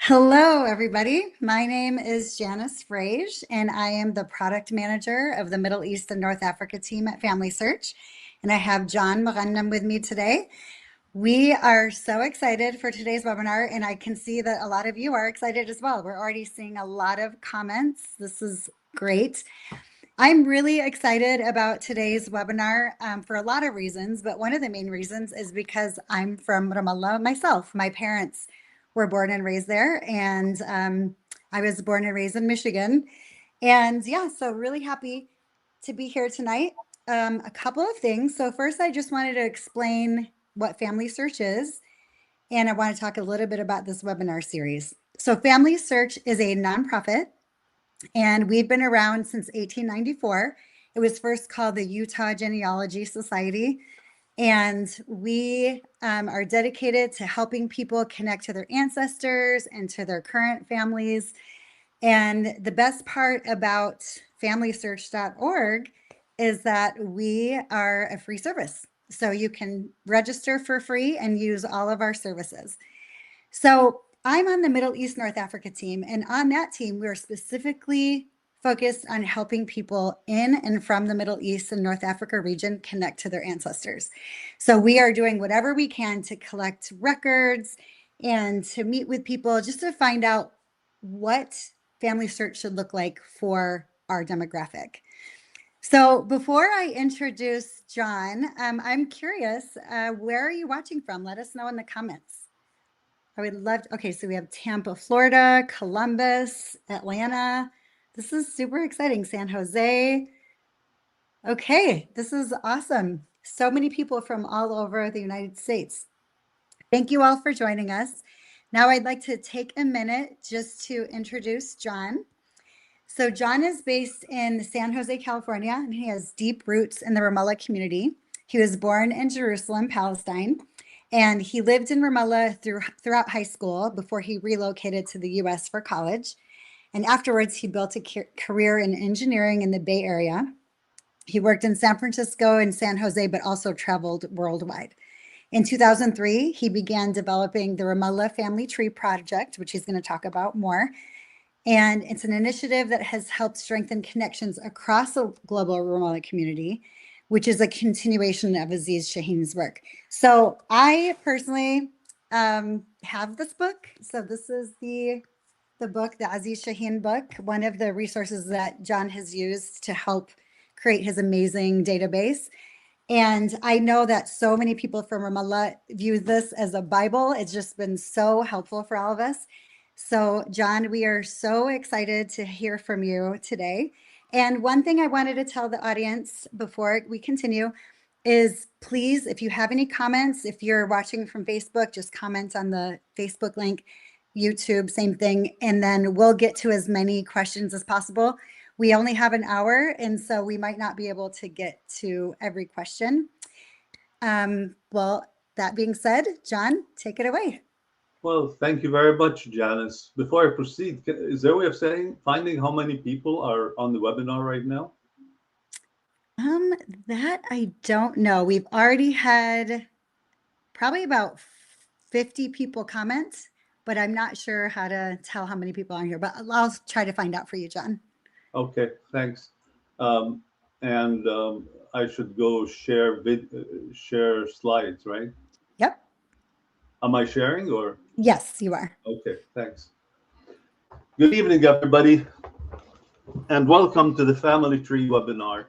Hello, everybody. My name is Janice Frage, and I am the product manager of the Middle East and North Africa team at Family Search. And I have John Moghannam with me today. We are so excited for today's webinar, and I can see that a lot of you are excited as well. We're already seeing a lot of comments. This is great. I'm really excited about today's webinar for a lot of reasons, but one of the main reasons is because I'm from Ramallah myself. My parents were born and raised there, and I was born and raised in Michigan. And yeah, so really happy to be here tonight. A couple of things. So first, I just wanted to explain what Family Search is, and I want to talk a little bit about this webinar series. So Family Search is a nonprofit, and we've been around since 1894. It was first called the Utah Genealogy Society, and we are dedicated to helping people connect to their ancestors and to their current families. And the best part about FamilySearch.org is that we are a free service. So you can register for free and use all of our services. So I'm on the Middle East North Africa team, and on that team, we're specifically focused on helping people in and from the Middle East and North Africa region connect to their ancestors. So we are doing whatever we can to collect records and to meet with people just to find out what Family Search should look like for our demographic. So before I introduce John, I'm curious, where are you watching from? Let us know in the comments. I would love to, okay, so we have Tampa, Florida, Columbus, Atlanta. This is super exciting. San Jose. Okay, this is awesome. So many people from all over the United States. Thank you all for joining us. Now I'd like to take a minute just to introduce John. So John is based in San Jose, California, and he has deep roots in the Ramallah community. He was born in Jerusalem, Palestine, and he lived in Ramallah throughout high school before he relocated to the US for college. And afterwards, he built a career in engineering in the Bay Area. He worked in San Francisco and San Jose, but also traveled worldwide. In 2003, he began developing the Ramallah Family Tree Project, which he's going to talk about more. And it's an initiative that has helped strengthen connections across the global Ramallah community, which is a continuation of Aziz Shaheen's work. So I personally have this book. So this is the book, the Aziz Shaheen book, one of the resources that John has used to help create his amazing database. And I know that so many people from Ramallah view this as a Bible. It's just been so helpful for all of us. So, John, we are so excited to hear from you today. And one thing I wanted to tell the audience before we continue is please, if you have any comments, if you're watching from Facebook, just comment on the Facebook link, YouTube, same thing. And then we'll get to as many questions as possible. We only have an hour, and so we might not be able to get to every question. Well, that being said, John, take it away. Well, thank you very much, Janice. Before I proceed, is there a way of finding how many people are on the webinar right now? That I don't know. We've already had probably about 50 people comment, but I'm not sure how to tell how many people are here, but I'll try to find out for you, John. Okay, thanks. I should go share slides, right? Yep. Am I sharing or? Yes, you are. Okay, thanks. Good evening, everybody, and welcome to the Family Tree webinar.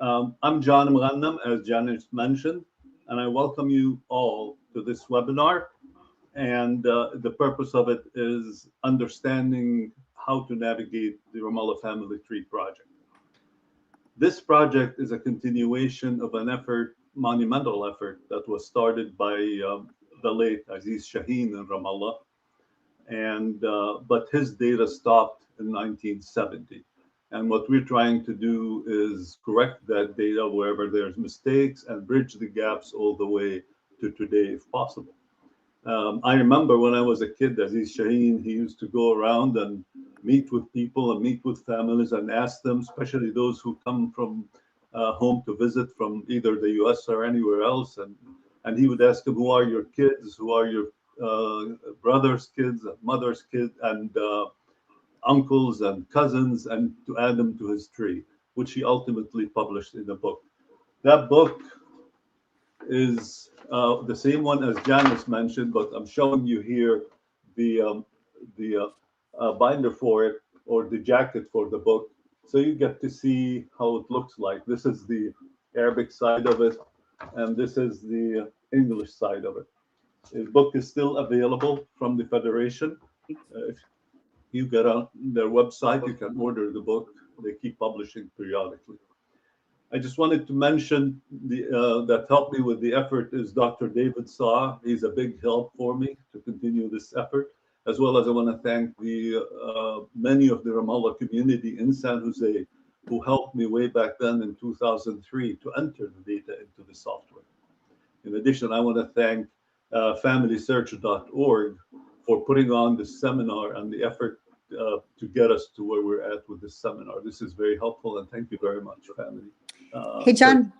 I'm John Moghannam, as Janice mentioned, and I welcome you all to this webinar. And the purpose of it is understanding how to navigate the Ramallah Family Tree Project. This project is a continuation of an effort, monumental effort, that was started by the late Aziz Shaheen in Ramallah, but his data stopped in 1970. And what we're trying to do is correct that data wherever there's mistakes and bridge the gaps all the way to today, if possible. I remember when I was a kid, Aziz Shaheen, he used to go around and meet with people and meet with families and ask them, especially those who come from home to visit from either the US or anywhere else. And he would ask them, who are your kids? Who are your brothers' kids, and mother's kids, and uncles and cousins, and to add them to his tree, which he ultimately published in a book. That book is the same one as Janice mentioned, but I'm showing you here the binder for it, or the jacket for the book, so you get to see how it looks like. This is the Arabic side of it, and this is the English side of it. The book is still available from the Federation. If you get on their website, you can order the book. They keep publishing periodically. I just wanted to mention that helped me with the effort is Dr. David Saw. He's a big help for me to continue this effort, as well as I want to thank the many of the Ramallah community in San Jose who helped me way back then in 2003 to enter the data into the software. In addition, I want to thank familysearch.org for putting on this seminar and the effort to get us to where we're at with this seminar. This is very helpful, and thank you very much, family. Hey, John,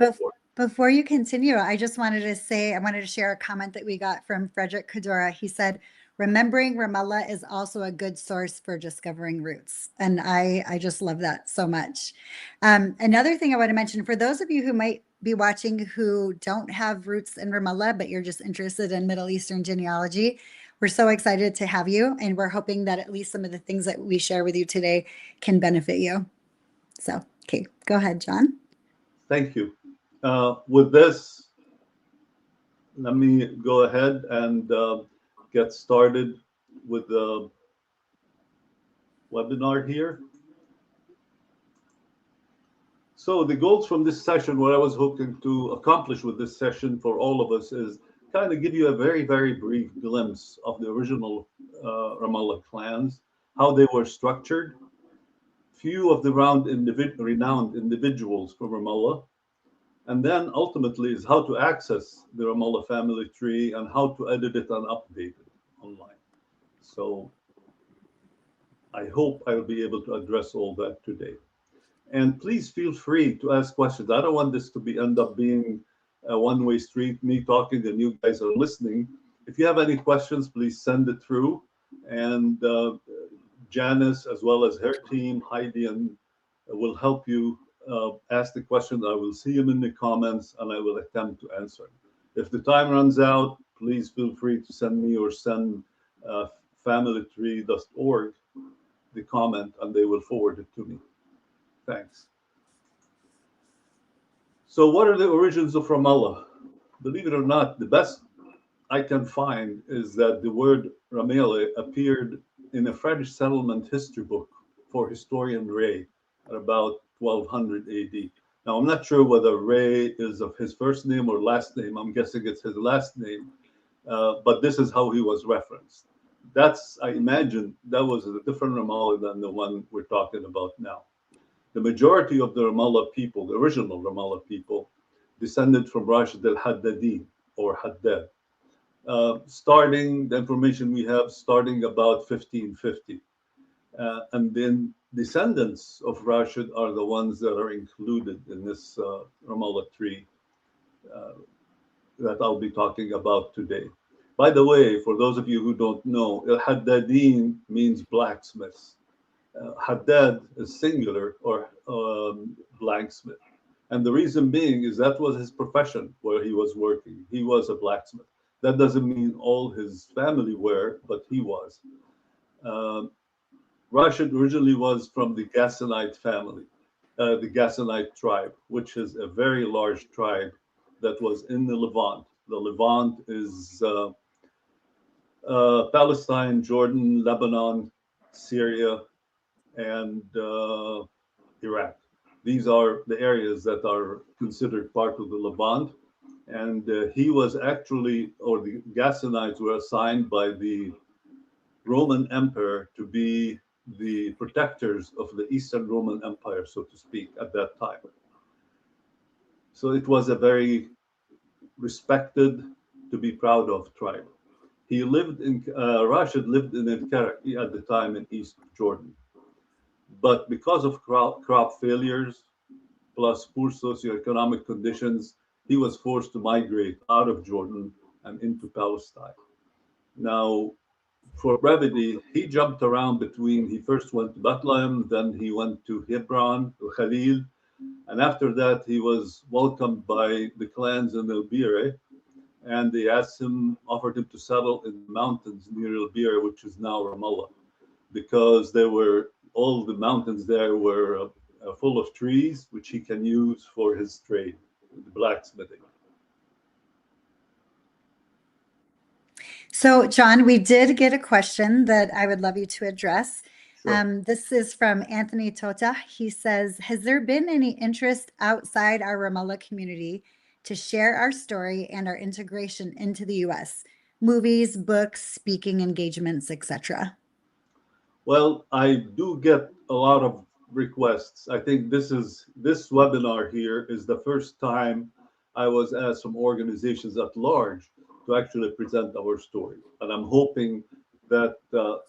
before you continue, I just wanted to say, I wanted to share a comment that we got from Frederick Kadora. He said, remembering Ramallah is also a good source for discovering roots. And I just love that so much. Another thing I want to mention, for those of you who might be watching who don't have roots in Ramallah, but you're just interested in Middle Eastern genealogy, we're so excited to have you. And we're hoping that at least some of the things that we share with you today can benefit you. So, okay, go ahead, John. Thank you. With this, let me go ahead and get started with the webinar here. So the goals from this session, what I was hoping to accomplish with this session for all of us is kind of give you a very, very brief glimpse of the original Ramallah clans, how they were structured, few of the renowned individuals from Ramallah, and then ultimately is how to access the Ramallah family tree and how to edit it and update it online. So I hope I'll be able to address all that today. And please feel free to ask questions. I don't want this to end up being a one-way street, me talking and you guys are listening. If you have any questions, please send it through. And Janice, as well as her team, Heidi, and will help you ask the question. I will see them in the comments and I will attempt to answer. If the time runs out, please feel free to send me or send familytree.org the comment and they will forward it to me. Thanks. So what are the origins of Ramallah? Believe it or not, the best I can find is that the word Ramallah appeared in a French settlement history book for historian Ray at about 1200 AD. Now, I'm not sure whether Ray is of his first name or last name. I'm guessing it's his last name, but this is how he was referenced. I imagine, that was a different Ramallah than the one we're talking about now. The majority of the Ramallah people, the original Ramallah people, descended from Rashid al-Haddadi or Haddad. The information we have, starting about 1550. And then descendants of Rashid are the ones that are included in this Ramallah tree that I'll be talking about today. By the way, for those of you who don't know, al-Haddadin means blacksmiths. Haddad is singular, or blacksmith. And the reason being is that was his profession where he was working. He was a blacksmith. That doesn't mean all his family were, but he was. Rashid originally was from the Ghassanite family, the Ghassanite tribe, which is a very large tribe that was in the Levant. The Levant is Palestine, Jordan, Lebanon, Syria, and Iraq. These are the areas that are considered part of the Levant. And he was actually, or the Ghassanites were assigned by the Roman Emperor to be the protectors of the Eastern Roman Empire, so to speak, at that time. So it was a very respected, to be proud of tribe. He lived in, Rashid lived in al-Karaki at the time in East Jordan. But because of crop failures, plus poor socioeconomic conditions, he was forced to migrate out of Jordan and into Palestine. Now, for brevity, he jumped around between, he first went to Bethlehem, then he went to Hebron, to Khalil, and after that, he was welcomed by the clans in El Bire, and they offered him to settle in the mountains near El Bire, which is now Ramallah, because all the mountains there were full of trees, which he can use for his trade, the blacksmithing. So, John, we did get a question that I would love you to address. Sure. This is from Anthony Tota. He says, has there been any interest outside our Ramallah community to share our story and our integration into the U.S.? Movies, books, speaking engagements, etc. Well, I do get a lot of requests. I think this webinar here is the first time I was asked from organizations at large to actually present our story, and I'm hoping that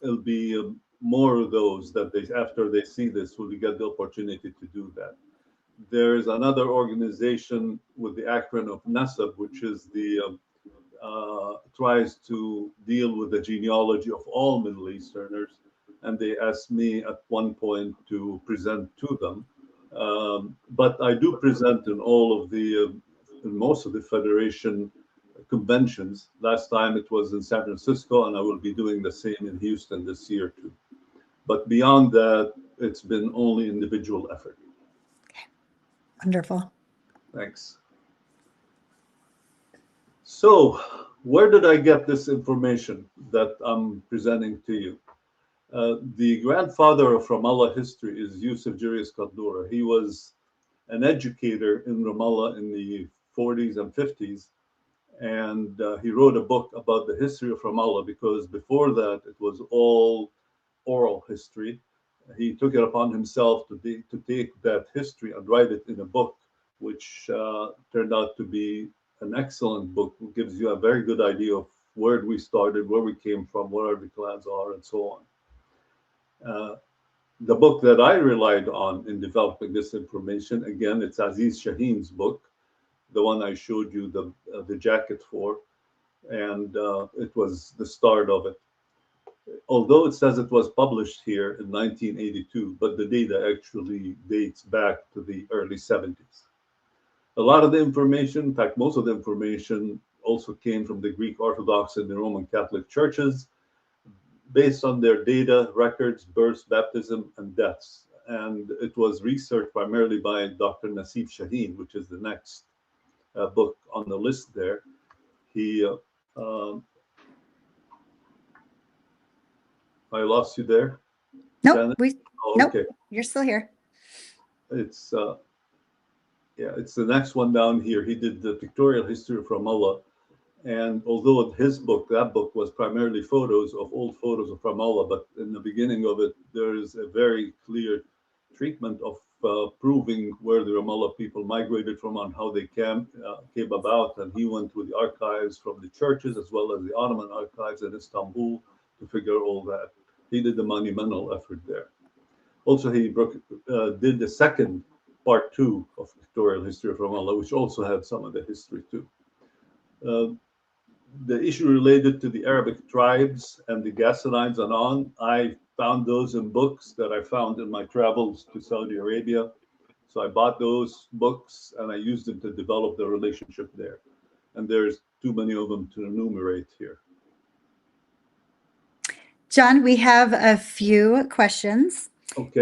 it'll be more of those that after they see this, will get the opportunity to do that. There's another organization with the acronym of NASAB, which is tries to deal with the genealogy of all Middle Easterners, and they asked me at one point to present to them. But I do present in in most of the Federation conventions. Last time it was in San Francisco, and I will be doing the same in Houston this year too. But beyond that, it's been only individual effort. Okay. Wonderful. Thanks. So, where did I get this information that I'm presenting to you? The grandfather of Ramallah history is Yusuf Julius Kaddoura. He was an educator in Ramallah in the 40s and 50s, and he wrote a book about the history of Ramallah, because before that it was all oral history. He took it upon himself to take that history and write it in a book, which turned out to be an excellent book. It gives you a very good idea of where we started, where we came from, where the clans are, and so on. The book that I relied on in developing this information, again, it's Aziz Shaheen's book, the one I showed you the jacket for, and it was the start of it. Although it says it was published here in 1982, but the data actually dates back to the early 70s. A lot of the information, in fact, most of the information also came from the Greek Orthodox and the Roman Catholic churches, based on their data, records, births, baptism, and deaths. And it was researched primarily by Dr. Nassif Shaheen, which is the next book on the list there. He, I lost you there? Nope, okay. Nope, you're still here. It's, yeah, it's the next one down here. He did the pictorial history of Ramallah. And although that book was primarily old photos of Ramallah, but in the beginning of it, there is a very clear treatment of proving where the Ramallah people migrated from and how they came about. And he went through the archives from the churches as well as the Ottoman archives in Istanbul to figure all that. He did a monumental effort there. Also, he did the second part 2 of pictorial history of Ramallah, which also had some of the history too. The issue related to the Arabic tribes and the Ghasanides and on, I found those in books that I found in my travels to Saudi Arabia. So I bought those books and I used them to develop the relationship there. And there's too many of them to enumerate here. John, we have a few questions. Okay.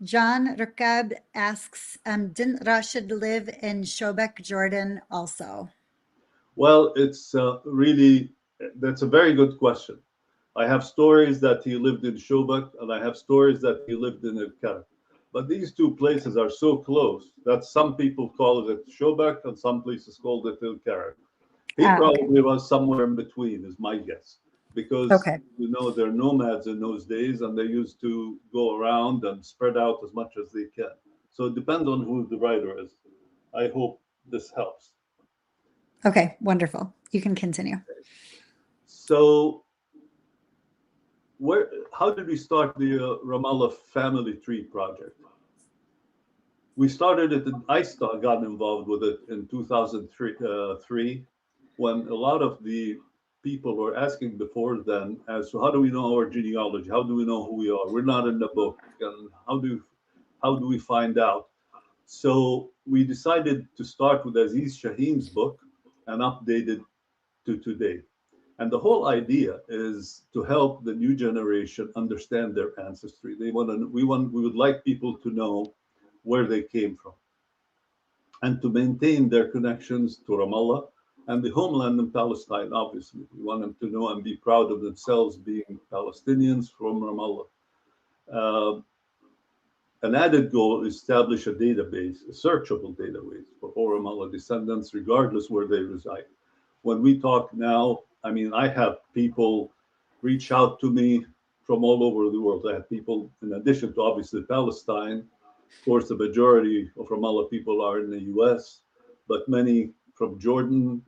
John Rukab asks, didn't Rashid live in Shobek, Jordan also? Well, it's that's a very good question. I have stories that he lived in Shobek, and I have stories that he lived in El Karak. But these two places are so close that some people call it Shobek and some places called it El Karak. He probably was somewhere in between, is my guess. Because, they're nomads in those days, and they used to go around and spread out as much as they can. So it depends on who the writer is. I hope this helps. Okay, wonderful. You can continue. So, how did we start the Ramallah Family Tree Project? We started it, I got involved with it in 2003, when a lot of the people were asking before then as to how do we know our genealogy? How do we know who we are? We're not in the book, and how do we find out? So we decided to start with Aziz Shaheen's book and update it to today. And the whole idea is to help the new generation understand their ancestry. We would like people to know where they came from and to maintain their connections to Ramallah and the homeland in Palestine, obviously. We want them to know and be proud of themselves being Palestinians from Ramallah. Uh, an added goal is to establish a database, a searchable database for all Ramallah descendants, regardless where they reside. When we talk now, I mean, I have people reach out to me from all over the world. I have people, in addition to obviously Palestine, of course, the majority of Ramallah people are in the US, but many from Jordan,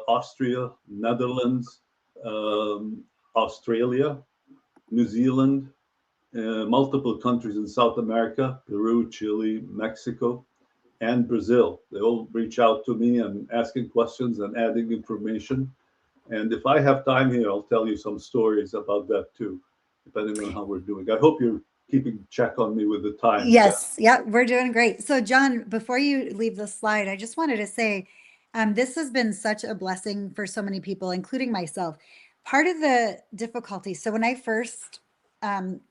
Austria, Netherlands, Australia, New Zealand, multiple countries in South America, Peru, Chile, Mexico, and Brazil. They all reach out to me and asking questions and adding information. And if I have time here, I'll tell you some stories about that too, depending on how we're doing. I hope you're keeping check on me with the time. Yes, yeah, we're doing great. So, John, before you leave the slide, I just wanted to say this has been such a blessing for so many people, including myself. Part of the difficulty, so when I first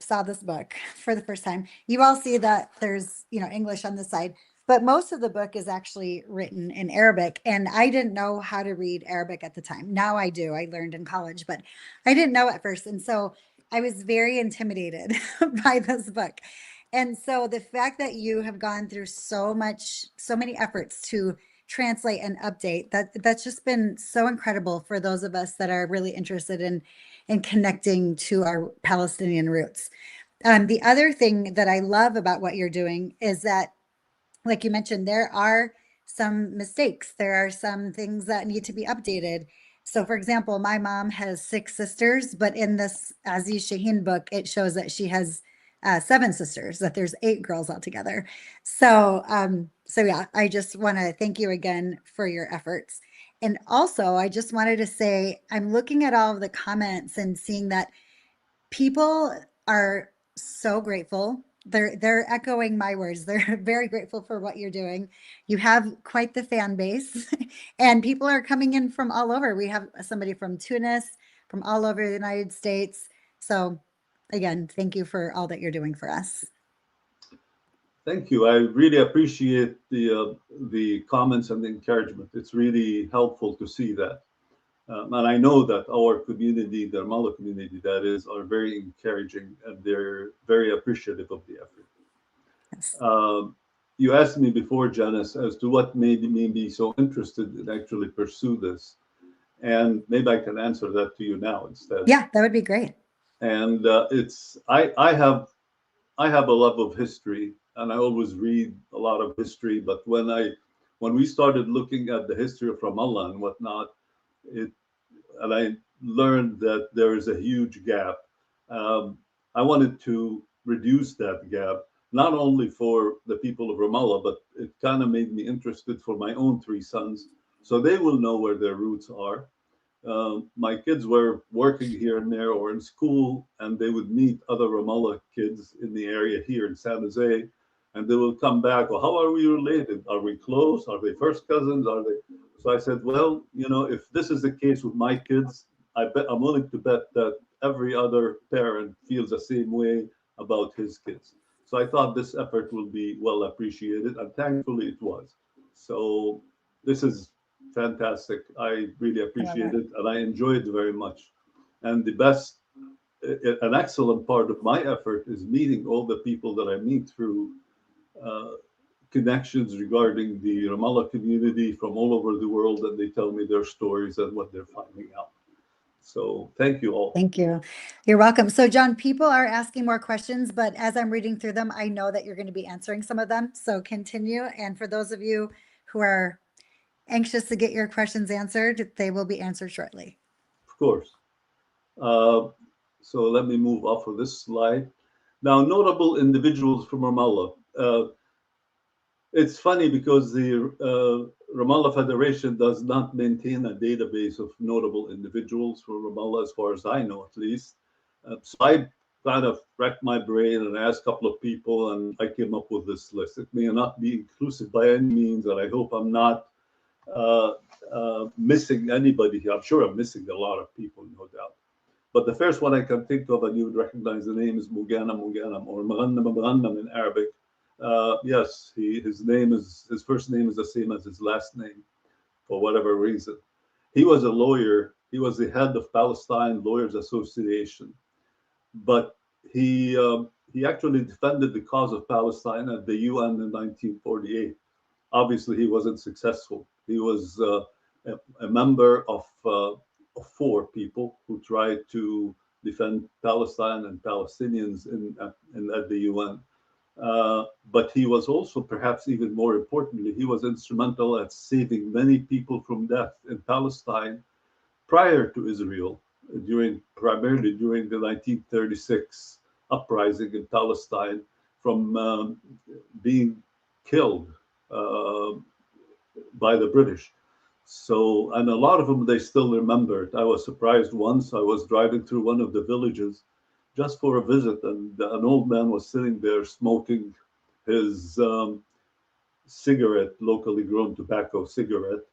saw this book for the first time, you all see that there's, English on the side, but most of the book is actually written in Arabic. And I didn't know how to read Arabic at the time. Now I do. I learned in college, but I didn't know at first. And so I was very intimidated by this book. And so the fact that you have gone through so many efforts to translate and update, that's just been so incredible for those of us that are really interested in connecting to our Palestinian roots. The other thing that I love about what you're doing is that, like you mentioned, there are some mistakes. There are some things that need to be updated. So, for example, my mom has 6 sisters, but in this Aziz Shaheen book, it shows that she has 7 sisters, that there's 8 girls altogether. So yeah, I just want to thank you again for your efforts. And also, I just wanted to say, I'm looking at all of the comments and seeing that people are so grateful. They're echoing my words. They're very grateful for what you're doing. You have quite the fan base, and people are coming in from all over. We have somebody from Tunis, from all over the United States. So again, thank you for all that you're doing for us. Thank you. I really appreciate the comments and the encouragement. It's really helpful to see that. And I know that our community, the Ramallah community, that is, are very encouraging and they're very appreciative of the effort. Yes. You asked me before, Janice, as to what made me be so interested in actually pursue this. And maybe I can answer that to you now instead. Yeah, that would be great. And I have a love of history, and I always read a lot of history. But when we started looking at the history of Ramallah and whatnot, and I learned that there is a huge gap. I wanted to reduce that gap, not only for the people of Ramallah, but it kind of made me interested for my own 3 sons, so they will know where their roots are. My kids were working here and there or in school, and they would meet other Ramallah kids in the area here in San Jose, and they will come back. Well, how are we related? Are we close? Are they first cousins? Are they? So I said, well, if this is the case with my kids, I'm willing to bet that every other parent feels the same way about his kids. So I thought this effort will be well appreciated, and thankfully it was. So this is fantastic. I really appreciate it, and I enjoy it very much. And an excellent part of my effort is meeting all the people that I meet through connections regarding the Ramallah community from all over the world, and they tell me their stories and what they're finding out. So thank you all. Thank you. You're welcome. So, John, people are asking more questions, but as I'm reading through them, I know that you're going to be answering some of them. So continue. And for those of you who are anxious to get your questions answered, they will be answered shortly. Of course. So let me move off of this slide. Now, notable individuals from Ramallah. It's funny because the Ramallah Federation does not maintain a database of notable individuals for Ramallah, as far as I know, at least. So I kind of racked my brain and asked a couple of people, and I came up with this list. It may not be inclusive by any means, and I hope I'm not uh, missing anybody here. I'm sure I'm missing a lot of people, no doubt. But the first one I can think of, and you would recognize the name, is Mugana Muganam, or Magannam Magannam in Arabic. Yes, his first name is the same as his last name for whatever reason. He was a lawyer. He was the head of Palestine Lawyers Association, but he actually defended the cause of Palestine at the UN in 1948. Obviously, he wasn't successful. He was a member of four people who tried to defend Palestine and Palestinians at the UN. But he was also, perhaps even more importantly, he was instrumental at saving many people from death in Palestine prior to Israel, primarily during the 1936 uprising in Palestine, from being killed uh, by the British. So, and a lot of them they still remember it. I was surprised once I was driving through one of the villages just for a visit, and an old man was sitting there smoking his cigarette, locally grown tobacco cigarette,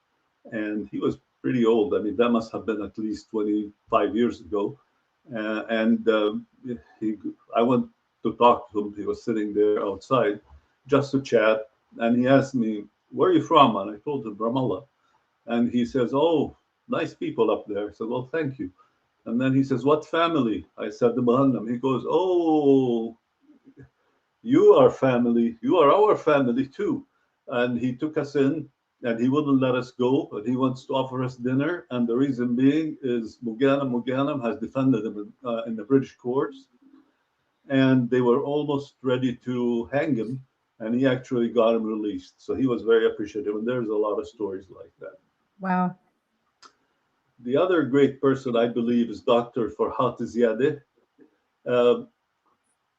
and he was pretty old. I mean, that must have been at least 25 years ago. And he, I went to talk to him. He was sitting there outside just to chat, and he asked me, "Where are you from?" And I told him Ramallah, and he says, "Oh, nice people up there." I said, "Well, thank you." And then he says, "What family?" I said, "The Muhannam." He goes, "Oh, you are family. You are our family too." And he took us in, and he wouldn't let us go, but he wants to offer us dinner. And the reason being is Muganam has defended him in the British courts, and they were almost ready to hang him, and he actually got him released. So he was very appreciative, and there's a lot of stories like that. Wow. The other great person, I believe, is Dr. Farhat Ziadeh. Uh,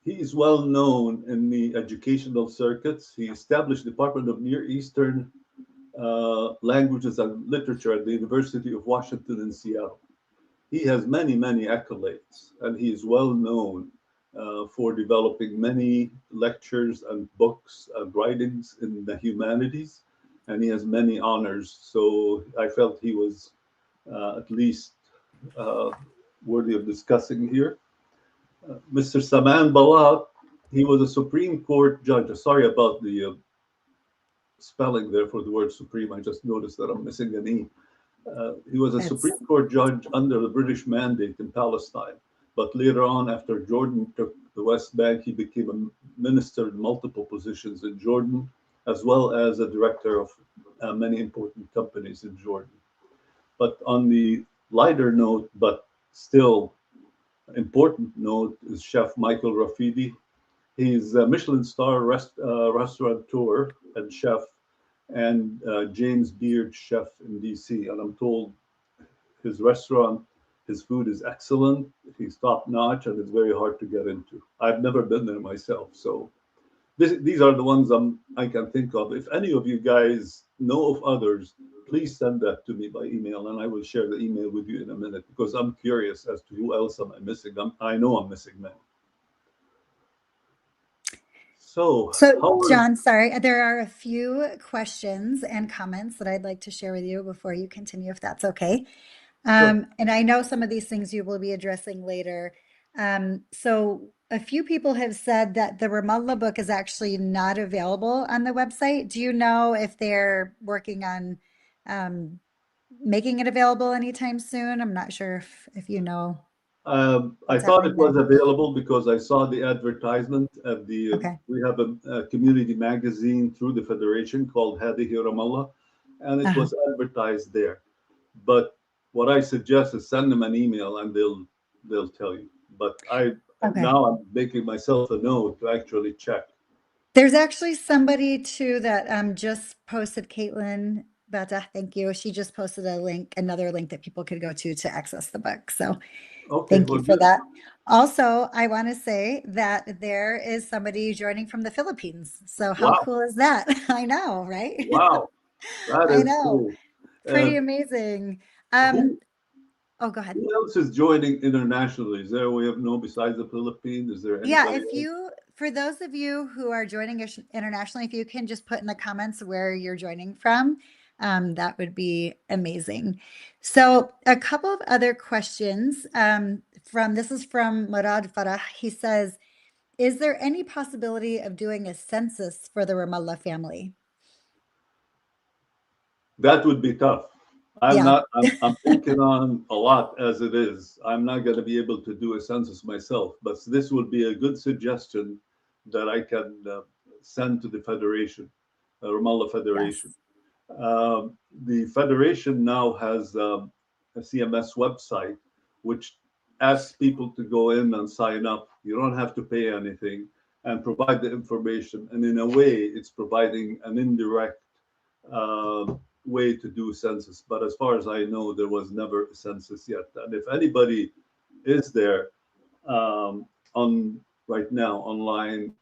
he is well known in the educational circuits. He established the Department of Near Eastern Languages and Literature at the University of Washington in Seattle. He has many, many accolades, and he is well known for developing many lectures and books and writings in the humanities, and he has many honors. So I felt he was at least uh, worthy of discussing here. Mr. Saman Balat, he was a Supreme Court judge. Sorry about the spelling there for the word supreme. I just noticed that I'm missing an E. He was a It's Supreme Court judge under the British mandate in Palestine. But later on, after Jordan took the West Bank, he became a minister in multiple positions in Jordan, as well as a director of many important companies in Jordan. But on the lighter note, but still important note, is Chef Michael Rafidi. He's a Michelin star restaurateur and chef, and James Beard chef in DC. And I'm told his restaurant, his food is excellent. He's top notch, and it's very hard to get into. I've never been there myself, so these are the ones I can think of. If any of you guys know of others, please send that to me by email, and I will share the email with you in a minute because I'm curious as to who else am I missing. I know I'm missing many. So, So, how are John, sorry, there are a few questions and comments that I'd like to share with you before you continue, if that's okay. sure? And I know some of these things you will be addressing later. So a few people have said that the Ramallah book is actually not available on the website. Do you know if they're working on making it available anytime soon? I'm not sure if you know I what's thought it happening there. was available because I saw the advertisement at the. Okay. We have a community magazine through the federation called Hadihi Ramallah, and it Uh-huh. was advertised there. But what I suggest is send them an email and they'll tell you. But I Okay. now I'm making myself a note to actually check. There's actually somebody too that just posted, Caitlin Bata, thank you. She just posted a link, another link that people could go to access the book. So Okay, thank well, you for good. that. Also, I want to say that there is somebody joining from the Philippines. So how Wow, cool is that? I know, right? wow. That I is know. cool. Pretty Uh, amazing. who Oh, go ahead. who else is joining internationally? Is there a way of know besides the Philippines? Is there Yeah, anybody if else? you, for those of you who are joining us internationally, if you can just put in the comments where you're joining from, that would be amazing. So, a couple of other questions from this is from Murad Farah. He says, "Is there any possibility of doing a census for the Ramallah family?" That would be tough. I'm Yeah. not. I'm thinking on a lot as it is. I'm not going to be able to do a census myself, but this would be a good suggestion that I can send to the Federation, Ramallah Federation. Yes. The Federation now has a CMS website which asks people to go in and sign up. You don't have to pay anything and provide the information. And in a way, it's providing an indirect way to do census. But as far as I know, there was never a census yet. And if anybody is there on right now online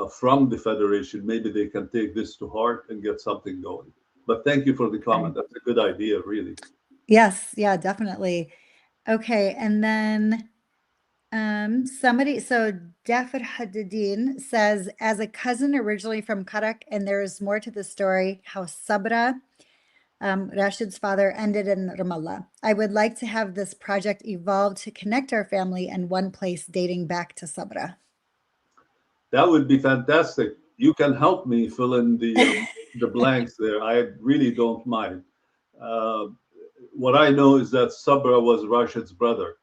from the Federation, maybe they can take this to heart and get something going. But thank you for the Okay. comment. That's a good idea, really. Yes, yeah, definitely. Okay, and then somebody, so Jafar Haddadin says, as a cousin originally from Karak, and there is more to the story, how Sabra, Rashid's father, ended in Ramallah. I would like to have this project evolve to connect our family in one place dating back to Sabra. That would be fantastic. You can help me fill in the blanks there. I really don't mind. Uh, what I know is that Sabra was Rashid's brother.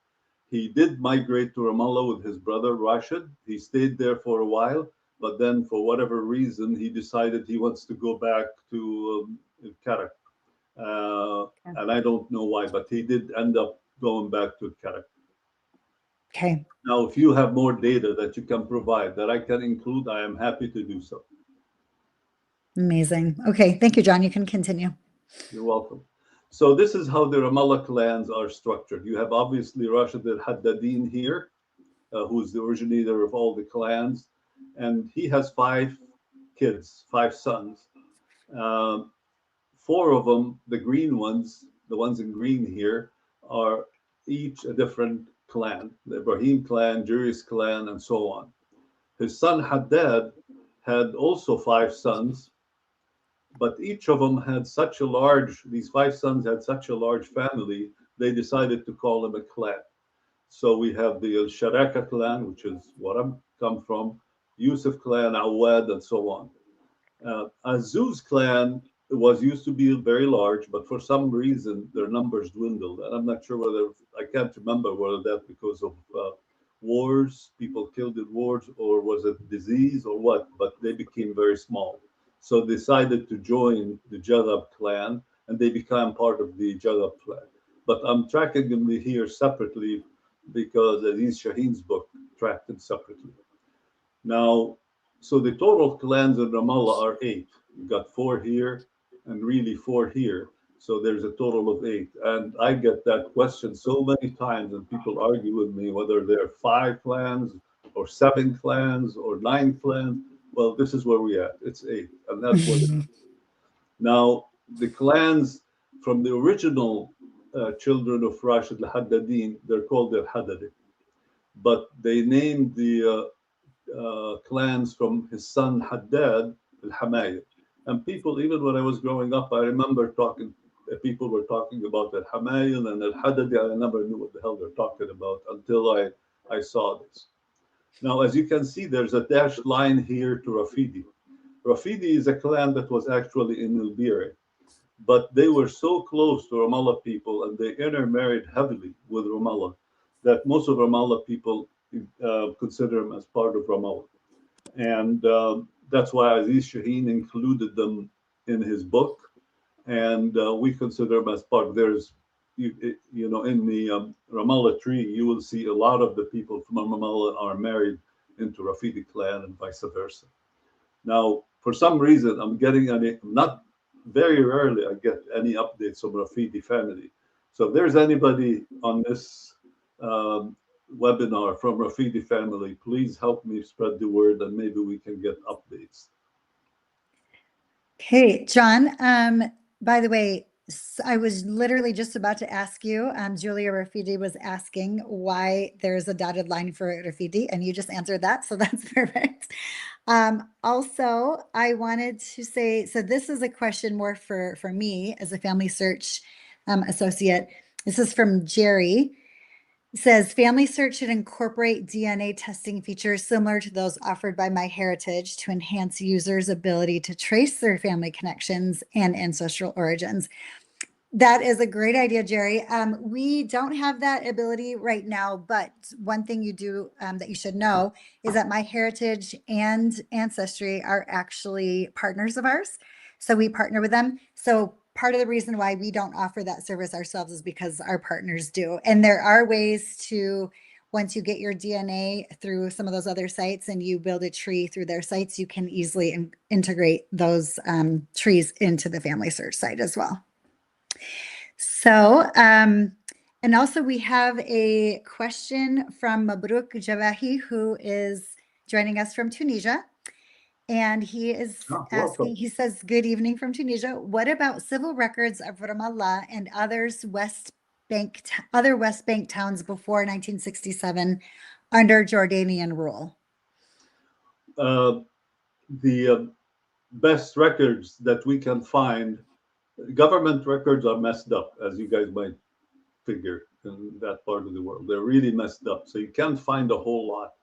He did migrate to Ramallah with his brother Rashid. He stayed there for a while, but then for whatever reason, he decided he wants to go back to Karak. And I don't know why, but he did end up going back to Karak. Okay, Now, if you have more data that you can provide that I can include, I am happy to do so. amazing. Okay, thank you, John. You can continue. You're welcome. So this is how the Ramallah clans are structured. You have obviously Rashid al-Haddadin here, who's the originator of all the clans, and he has 5 kids, 5 sons. Um, 4 of them, the green ones, the ones in green here, are each a different clan: the Ibrahim clan, Juris clan, and so on. His son Haddad had also 5 sons, but each of them had such a large, these 5 sons had such a large family, they decided to call them a clan. So we have the Sharaka clan, which is what I'm come from, Yusuf clan, Awad, and so on. Azuz clan was used to be very large, but for some reason their numbers dwindled. And I'm not sure whether, I can't remember whether that's because of wars, people killed in wars, or was it disease or what, but they became very small. So decided to join the Jalab clan, and they became part of the Jalab clan. But I'm tracking them here separately because Aziz Shaheen's book tracked them separately. Now, so the total clans in Ramallah are 8. You've got 4 here and really 4 here. So there's a total of 8. And I get that question so many times, and people argue with me whether there are 5 clans or 7 clans or 9 clans. Well, this is where we at. It's 8. And that's what it is. Now, the clans from the original children of Rashid al-Haddadin, they're called the Haddadi. But they named the clans from his son Haddad al-Hamayil. And people, even when I was growing up, I remember people were talking about al-Hamayil and al-Haddadi. I never knew what the hell they're talking about until I saw this. Now, as you can see, there's a dashed line here to Rafidi. Rafidi is a clan that was actually in Ilbiri, but they were so close to Ramallah people and they intermarried heavily with Ramallah that most of Ramallah people consider them as part of Ramallah. And that's why Aziz Shaheen included them in his book. And we consider them as part. In the Ramallah tree, you will see a lot of the people from Ramallah are married into Rafidi clan and vice versa. Now, for some reason, not very rarely, I get any updates from Rafidi family. So if there's anybody on this um, webinar from Rafidi family, please help me spread the word and maybe we can get updates. Okay, John. By the way, I was literally just about to ask you. Julia Rafidi was asking why there's a dotted line for Rafidi, and you just answered that, so that's perfect. Also, I wanted to say, so this is a question more for me as a family search associate. This is from Jerry. It says Family Search should incorporate DNA testing features similar to those offered by MyHeritage to enhance users' ability to trace their family connections and ancestral origins. That is a great idea, Jerry. We don't have that ability right now, but one thing you do that you should know is that MyHeritage and Ancestry are actually partners of ours. So we partner with them. So part of the reason why we don't offer that service ourselves is because our partners do. And there are ways to, once you get your DNA through some of those other sites and you build a tree through their sites, you can easily integrate those trees into the Family Search site as well. So, and also we have a question from Mabruk Jawahi, who is joining us from Tunisia. And he is asking, he says, good evening from Tunisia. What about civil records of Ramallah and other West Bank towns before 1967 under Jordanian rule? The best records that we can find, government records are messed up, as you guys might figure in that part of the world. They're really messed up. So you can't find a whole lot.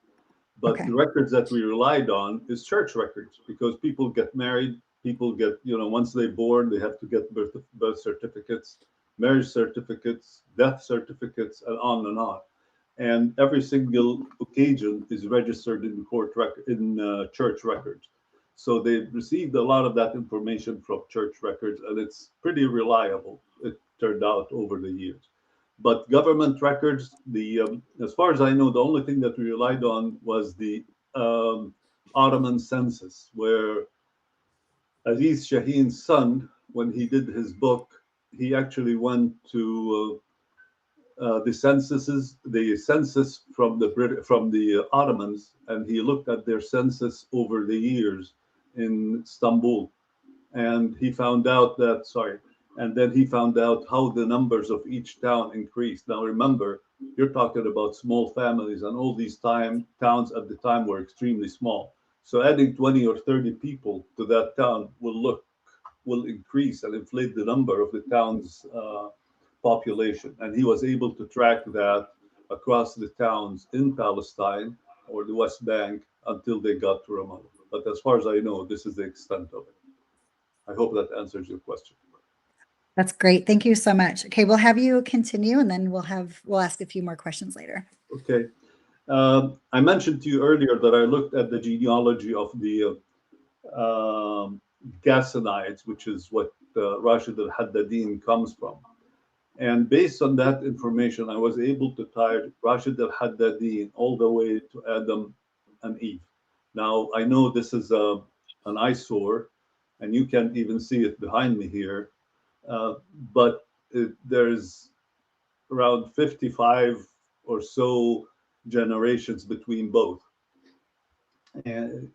But Okay. the records that we relied on is church records, because people get married, people get, once they're born, they have to get birth certificates, marriage certificates, death certificates, and on and on. And every single occasion is registered in church records. So they received a lot of that information from church records, and it's pretty reliable. It turned out over the years. But government records, as far as I know, the only thing that we relied on was the Ottoman census, where Aziz Shaheen's son, when he did his book, he actually went to the census from the Ottomans, and he looked at their census over the years in Istanbul, and he found out that and then he found out how the numbers of each town increased. Now remember, you're talking about small families, and all these towns at the time were extremely small. So adding 20 or 30 people to that town will increase and inflate the number of the town's population. And he was able to track that across the towns in Palestine or the West Bank until they got to Ramallah. But as far as I know, this is the extent of it. I hope that answers your question. That's great. Thank you so much. Okay, we'll have you continue, and then we'll ask a few more questions later. Okay. I mentioned to you earlier that I looked at the genealogy of the Ghassanides, which is what Rashid al-Haddadin comes from. And based on that information, I was able to tie Rashid al-Haddadin all the way to Adam and Eve. Now, I know this is an eyesore, and you can't even see it behind me here, but there's around 55 or so generations between both. And,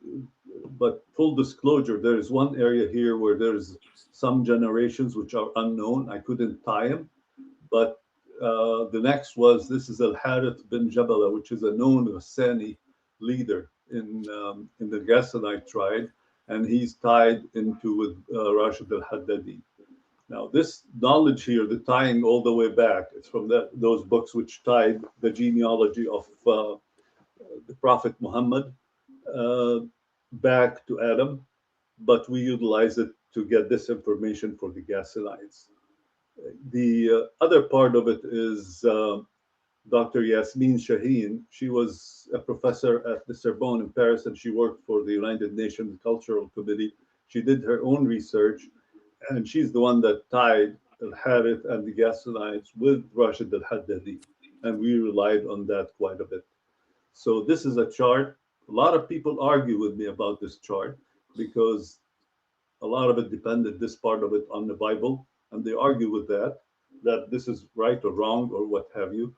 but full disclosure, there is one area here where there's some generations which are unknown. I couldn't tie them. But the next was, this is Al Harith bin Jabala, which is a known Ghassani leader in the Ghassanite tribe, and he's tied into with Rashid al Haddadi. Now, this knowledge here, the tying all the way back, it's from those books which tied the genealogy of the Prophet Muhammad back to Adam, but we utilize it to get this information for the Ghassanites. The other part of it is Dr. Yasmin Shaheen. She was a professor at the Sorbonne in Paris, and she worked for the United Nations Cultural Committee. She did her own research, and she's the one that tied Al Harith and the Ghassanites with Rashid al Haddadi, and we relied on that quite a bit. So this is a chart. A lot of people argue with me about this chart because a lot of it depended, this part of it, on the Bible, and they argue with that this is right or wrong or what have you.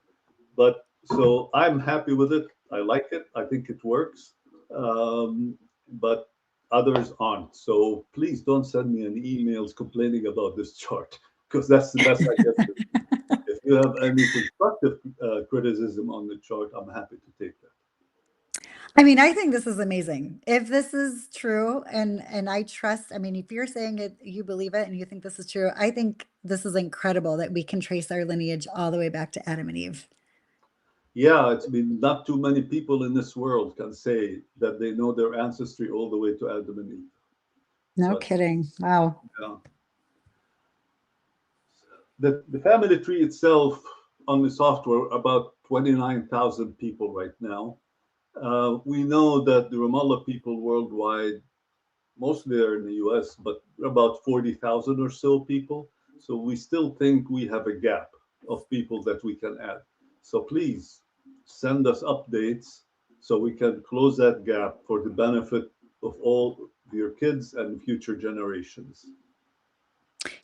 But so I'm happy with it. I like it. I think it works. But others aren't. So please don't send me any emails complaining about this chart, because that's the best I get. If you have any constructive criticism on the chart, I'm happy to take that. I mean, I think this is amazing. If this is true, and I trust, I mean, if you're saying it, you believe it, and you think this is true, I think this is incredible that we can trace our lineage all the way back to Adam and Eve. Yeah, it's been not too many people in this world can say that they know their ancestry all the way to Adam and Eve. No But kidding. Wow. yeah. The family tree itself on the software, about 29,000 people right now. We know that the Ramallah people worldwide, mostly are in the US, but about 40,000 or so people. So we still think we have a gap of people that we can add. So please send us updates so we can close that gap for the benefit of all your kids and future generations.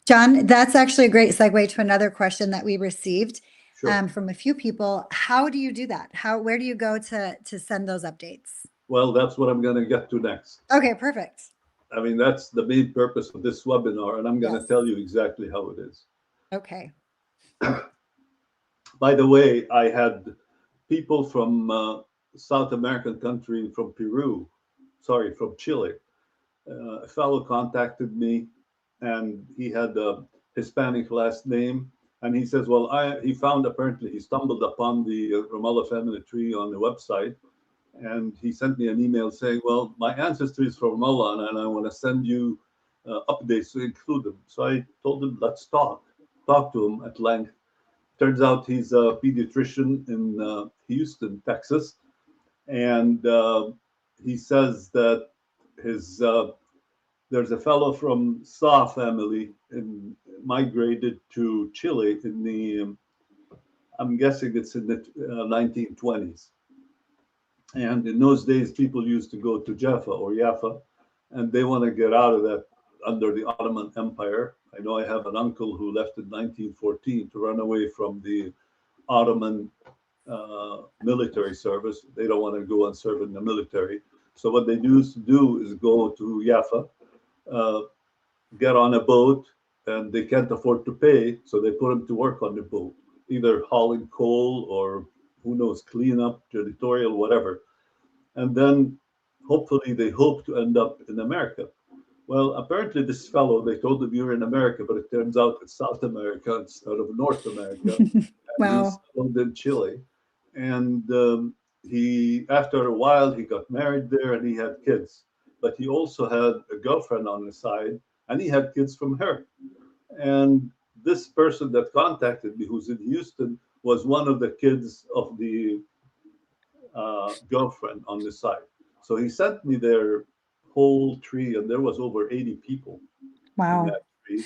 John, that's actually a great segue to another question that we received Sure. from a few people. How do you do that? Where do you go to send those updates? Well, that's what I'm going to get to next. Okay, perfect. I mean, that's the main purpose of this webinar, and I'm going to Yes. tell you exactly how it is. Okay. By the way, I had people from South American country, from Peru, sorry, from Chile. A fellow contacted me, and he had a Hispanic last name, and he says, "Well, he found, apparently he stumbled upon the Ramallah family tree on the website, and he sent me an email saying, well, my ancestry is from Ramallah, and I want to send you updates to include them." So I told him, let's talk to him at length. Turns out he's a pediatrician in Houston, Texas, and he says that his there's a fellow from Sa family migrated to Chile in the I'm guessing it's in the 1920s. And in those days, people used to go to Jaffa or Jaffa, and they want to get out of that under the Ottoman Empire. I know I have an uncle who left in 1914 to run away from the Ottoman military service. They don't want to go and serve in the military. So what they used to do is go to Jaffa, uh, get on a boat, and they can't afford to pay, so they put them to work on the boat, either hauling coal or who knows, clean up, janitorial, whatever. And then hopefully they hope to end up in America. Well, apparently this fellow, they told him you're in America, but it turns out it's South America instead of North America. And he Wow. settled in Chile. And after a while, he got married there and he had kids. But he also had a girlfriend on the side, and he had kids from her. And this person that contacted me, who's in Houston, was one of the kids of the girlfriend on the side. So he sent me their whole tree, and there was over 80 people in Wow. that tree.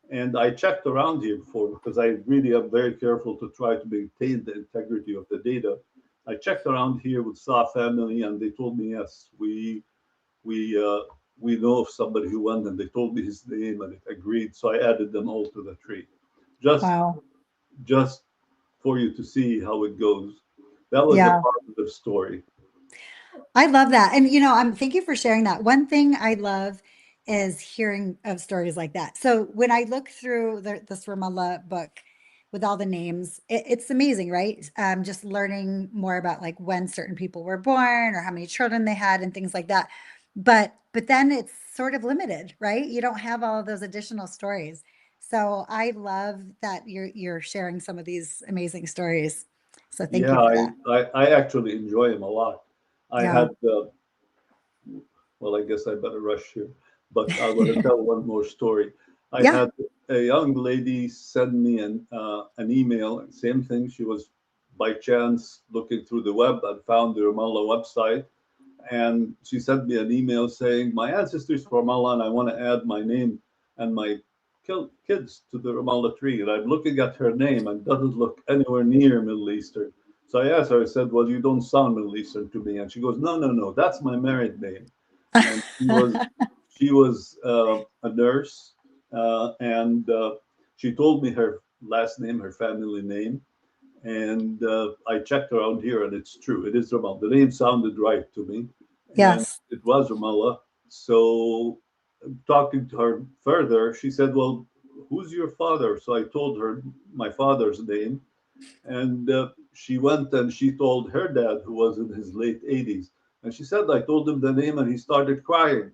And I checked around here before, because I really am very careful to try to maintain the integrity of the data. I checked around here with Sa family, and they told me yes, we we know of somebody who went, and they told me his name, and it agreed. So I added them all to the tree, just Wow. just for you to see how it goes. That was the Yeah. positive story. I love that. And thank you for sharing that. One thing I love is hearing of stories like that. So when I look through this Ramallah book with all the names, it's amazing, right? Just learning more about like when certain people were born or how many children they had and things like that. But then it's sort of limited, right? You don't have all of those additional stories. So I love that you're sharing some of these amazing stories. So thank Yeah, you for that. I actually enjoy him a lot. I Yeah. had, well, I guess I better rush here, but I want to tell one more story. I Yeah. had a young lady send me an email, same thing. She was by chance looking through the web and found the Ramallah website. And she sent me an email saying, my ancestry is from Ramallah, and I want to add my name and my kids to the Ramallah tree. And I'm looking at her name and doesn't look anywhere near Middle Eastern. So I asked her, I said, well, you don't sound Middle Eastern to me. And she goes, no, no, no, that's my married name. And she was a nurse, and she told me her last name, her family name, and I checked around here, and it's true. It is Ramallah. The name sounded right to me, and Yes. it was Ramallah. so talking to her further, she said, well, who's your father? So I told her my father's name. And she went and she told her dad, who was in his late 80s. And she said, I told him the name and he started crying.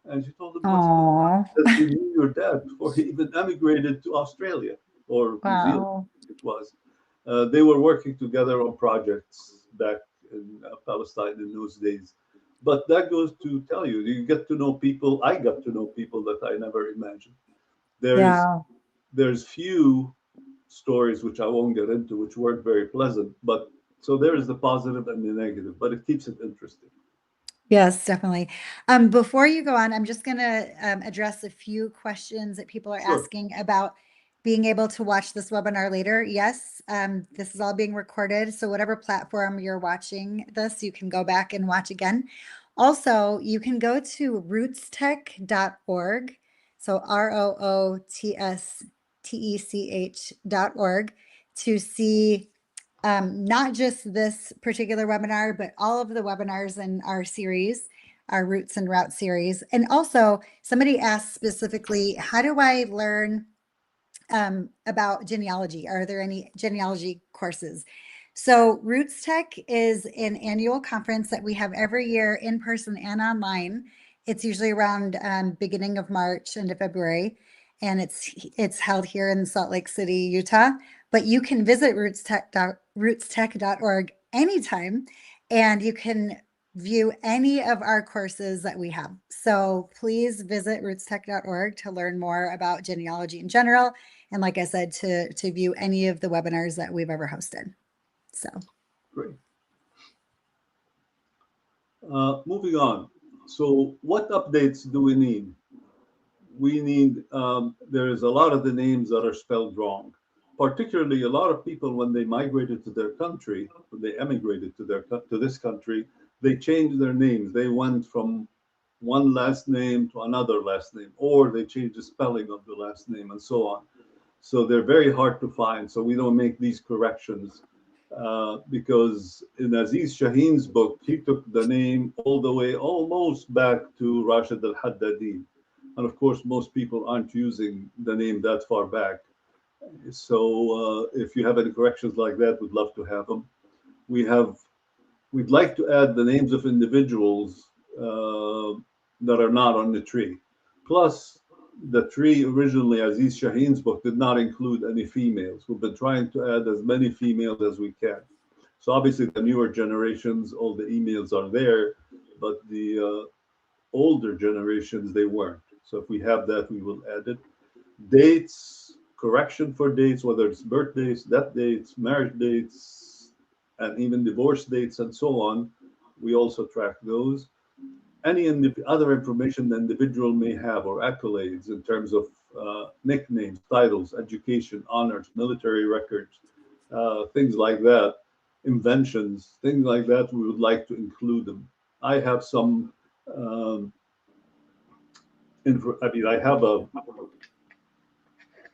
And she told him, what's going on? Oh, She said, he knew your dad before he even emigrated to Australia or New Zealand, wow. it was. They were working together on projects back in Palestine in those days. But that goes to tell you, you get to know people. I got to know people that I never imagined. There's Yeah. there's few stories which I won't get into, which weren't very pleasant. But so there is the positive and the negative, but it keeps it interesting. Yes, definitely. Before you go on, I'm just going to address a few questions that people are Sure. asking about being able to watch this webinar later. Yes, this is all being recorded. So whatever platform you're watching this, you can go back and watch again. Also, you can go to rootstech.org. So ROOTSTECH.org to see not just this particular webinar, but all of the webinars in our series, our Roots and Route series. And also, somebody asked specifically, how do I learn about genealogy? Are there any genealogy courses? So, Roots Tech is an annual conference that we have every year in person and online. It's usually around beginning of March into February, and it's held here in Salt Lake City, Utah. But you can visit rootstech.org anytime, and you can view any of our courses that we have. So please visit rootstech.org to learn more about genealogy in general. And like I said, to view any of the webinars that we've ever hosted. So Great. Moving on. So what updates do we need? We need, there's a lot of the names that are spelled wrong. Particularly a lot of people, when they migrated to their country, when they emigrated to this country, they changed their names. They went from one last name to another last name, or they changed the spelling of the last name and so on. So they're very hard to find. So we don't make these corrections because in Aziz Shaheen's book, he took the name all the way almost back to Rashid al-Haddadi. And of course, most people aren't using the name that far back. So if you have any corrections like that, we'd love to have them. We have, we'd like to add the names of individuals that are not on the tree. Plus, the tree originally, Aziz Shaheen's book, did not include any females. We've been trying to add as many females as we can. So obviously, the newer generations, all the emails are there, but the older generations, they weren't. So if we have that, we will add it. Dates, correction for dates, whether it's birthdays, death dates, marriage dates, and even divorce dates and so on. We also track those. Any other information the individual may have or accolades in terms of nicknames, titles, education, honors, military records, things like that, inventions, things like that, we would like to include them. I have some, I have a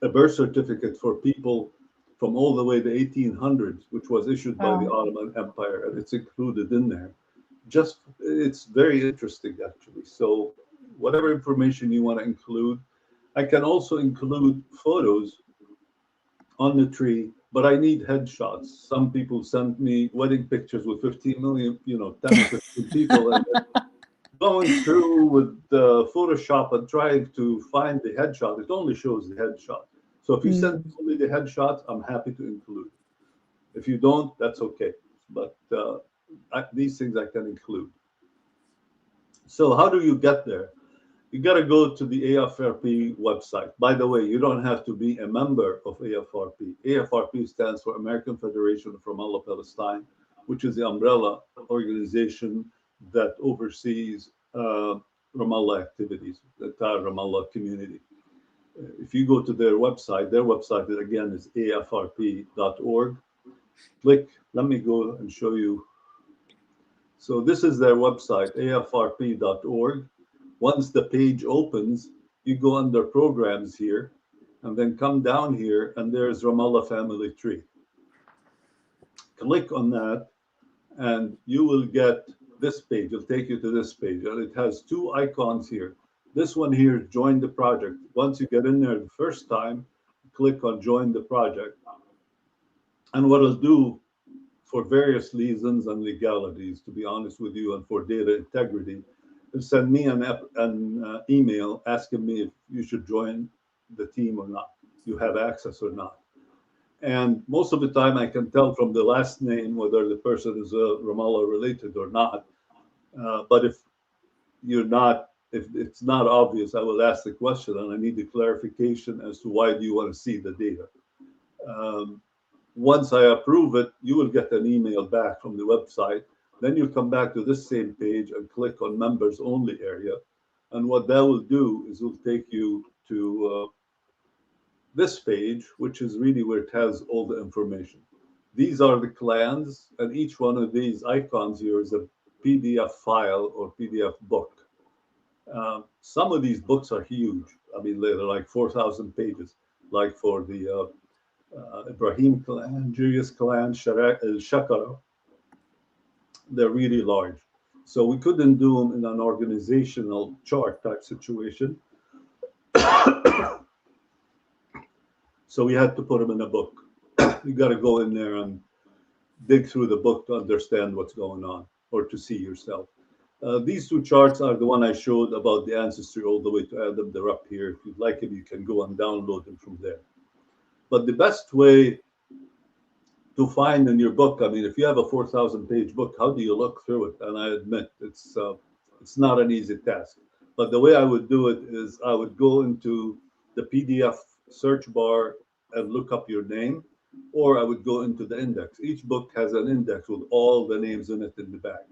birth certificate for people from all the way to 1800s, which was issued by the wow. Ottoman Empire, and it's included in there. Just, it's very interesting, actually. So, whatever information you want to include, I can also include photos on the tree, but I need headshots. Some people send me wedding pictures with 15 million, 10 or 15 people, and going through with Photoshop and trying to find the headshot, it only shows the headshot. So if you send Mm. only the headshot, I'm happy to include. If you don't, that's okay. But these things I can include. So how do you get there? You got to go to the AFRP website. By the way, you don't have to be a member of AFRP. AFRP stands for American Federation of Ramallah Palestine, which is the umbrella organization that oversees Ramallah activities, the entire Ramallah community. If you go to their website again is afrp.org. Click, let me go and show you. So this is their website, afrp.org. Once the page opens, you go under programs here and then come down here and there's Ramallah Family Tree. Click on that and you will get this page. It'll take you to this page, and it has two icons here. This one here, join the project. Once you get in there the first time, click on join the project. And what it'll do, for various reasons and legalities, to be honest with you, and for data integrity, it'll send me an email asking me if you should join the team or not, you have access or not. And most of the time, I can tell from the last name whether the person is Ramallah related or not. But if it's not obvious, I will ask the question, and I need the clarification as to why do you want to see the data. Um, Once I approve it, you will get an email back from the website. Then you come back to this same page and click on members only area. And what that will do is it will take you to this page, which is really where it has all the information. These are the clans, and each one of these icons here is a PDF file or PDF book. Some of these books are huge. I mean, they're like 4,000 pages, like for the Ibrahim clan, Julius clan, Shakara. They're really large. So we couldn't do them in an organizational chart type situation. So we had to put them in a book. You got to go in there and dig through the book to understand what's going on or to see yourself. These two charts are the one I showed about the ancestry all the way to Adam. They're up here. If you'd like them, you can go and download them from there. But the best way to find in your book, I mean, if you have a 4,000 page book, how do you look through it? And I admit it's not an easy task. But the way I would do it is I would go into the PDF search bar and look up your name, or I would go into the index. Each book has an index with all the names in it in the back,